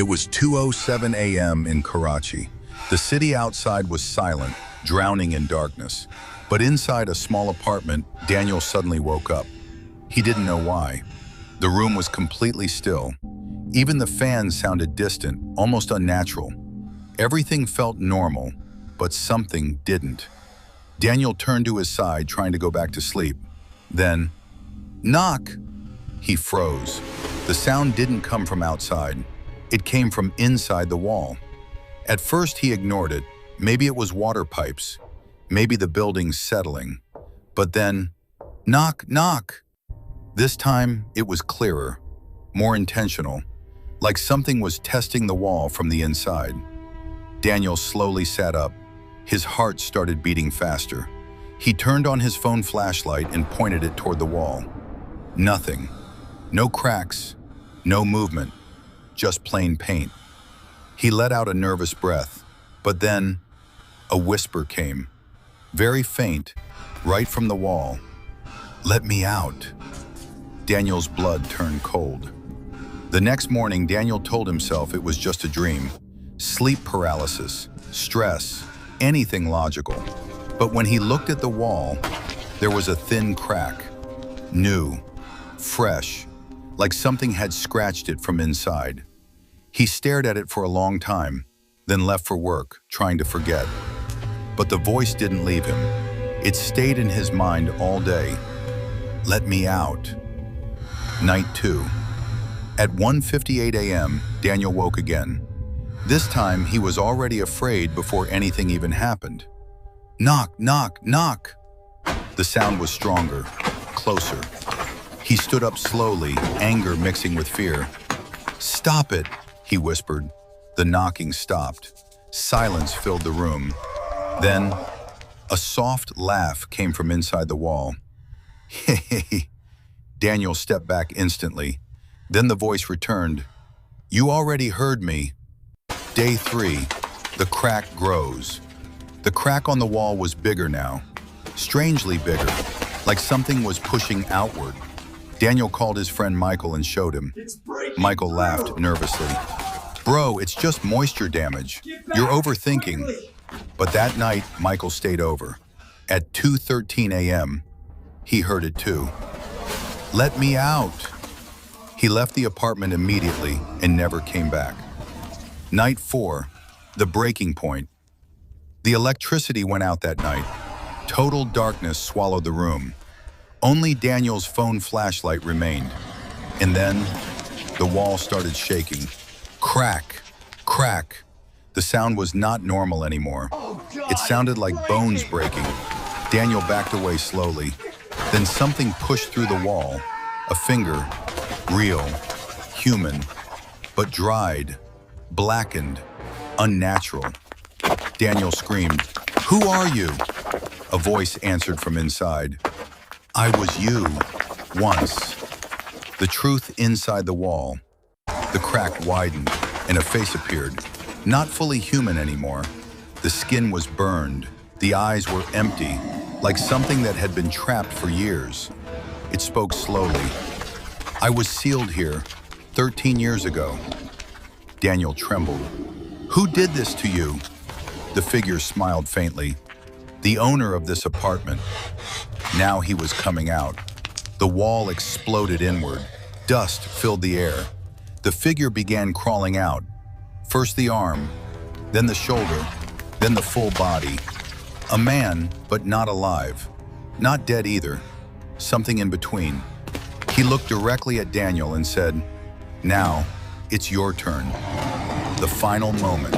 It was 2:07 a.m. in Karachi. The city outside was silent, drowning in darkness. But inside a small apartment, Daniel suddenly woke up. He didn't know why. The room was completely still. Even the fans sounded distant, almost unnatural. Everything felt normal, but something didn't. Daniel turned to his side, trying to go back to sleep. Then, knock! He froze. The sound didn't come from outside. It came from inside the wall. At first he ignored it. Maybe it was water pipes. Maybe the building's settling. But then, knock, knock! This time it was clearer, more intentional, like something was testing the wall from the inside. Daniel slowly sat up. His heart started beating faster. He turned on his phone flashlight and pointed it toward the wall. Nothing. No cracks, no movement, just plain paint. He let out a nervous breath, but then a whisper came, very faint, right from the wall. "Let me out." Daniel's blood turned cold. The next morning, Daniel told himself it was just a dream. Sleep paralysis, stress, anything logical. But when he looked at the wall, there was a thin crack. New, fresh, like something had scratched it from inside. He stared at it for a long time, then left for work, trying to forget. But the voice didn't leave him. It stayed in his mind all day. "Let me out." Night 2. At 1:58 a.m., Daniel woke again. This time, he was already afraid before anything even happened. Knock, knock, knock! The sound was stronger, closer. He stood up slowly, anger mixing with fear. "Stop it," he whispered. The knocking stopped. Silence filled the room. Then, a soft laugh came from inside the wall. "Hey." Daniel stepped back instantly. Then the voice returned. "You already heard me." Day 3. The crack grows. The crack on the wall was bigger now. Strangely bigger, like something was pushing outward. Daniel called his friend Michael and showed him. Michael laughed nervously. "Bro, it's just moisture damage. You're overthinking." But that night, Michael stayed over. At 2:13 a.m., he heard it too. "Let me out." He left the apartment immediately and never came back. Night 4, the breaking point. The electricity went out that night. Total darkness swallowed the room. Only Daniel's phone flashlight remained. And then, the wall started shaking. Crack, crack. The sound was not normal anymore. It sounded like bones breaking. Daniel backed away slowly. Then something pushed through the wall. A finger, real, human, but dried, blackened, unnatural. Daniel screamed, "Who are you?" A voice answered from inside. "I was you, once." The truth inside the wall. The crack widened, and a face appeared. Not fully human anymore. The skin was burned. The eyes were empty, like something that had been trapped for years. It spoke slowly. "I was sealed here 13 years ago." Daniel trembled. "Who did this to you?" The figure smiled faintly. "The owner of this apartment." Now he was coming out. The wall exploded inward. Dust filled the air. The figure began crawling out. First the arm, then the shoulder, then the full body. A man, but not alive. Not dead either. Something in between. He looked directly at Daniel and said, "Now, it's your turn." The final moment.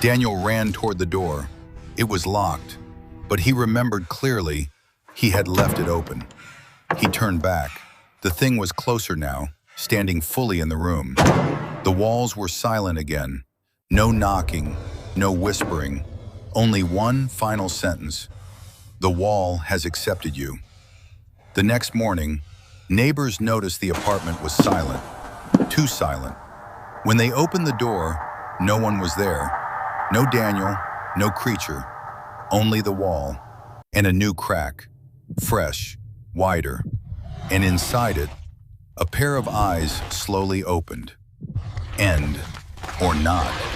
Daniel ran toward the door. It was locked, but he remembered clearly he had left it open. He turned back. The thing was closer now, standing fully in the room. The walls were silent again. No knocking, no whispering. Only one final sentence. "The wall has accepted you." The next morning, neighbors noticed the apartment was silent. Too silent. When they opened the door, no one was there. No Daniel, no creature. Only the wall. And a new crack. Fresh, wider. And inside it, a pair of eyes slowly opened. End. Or not.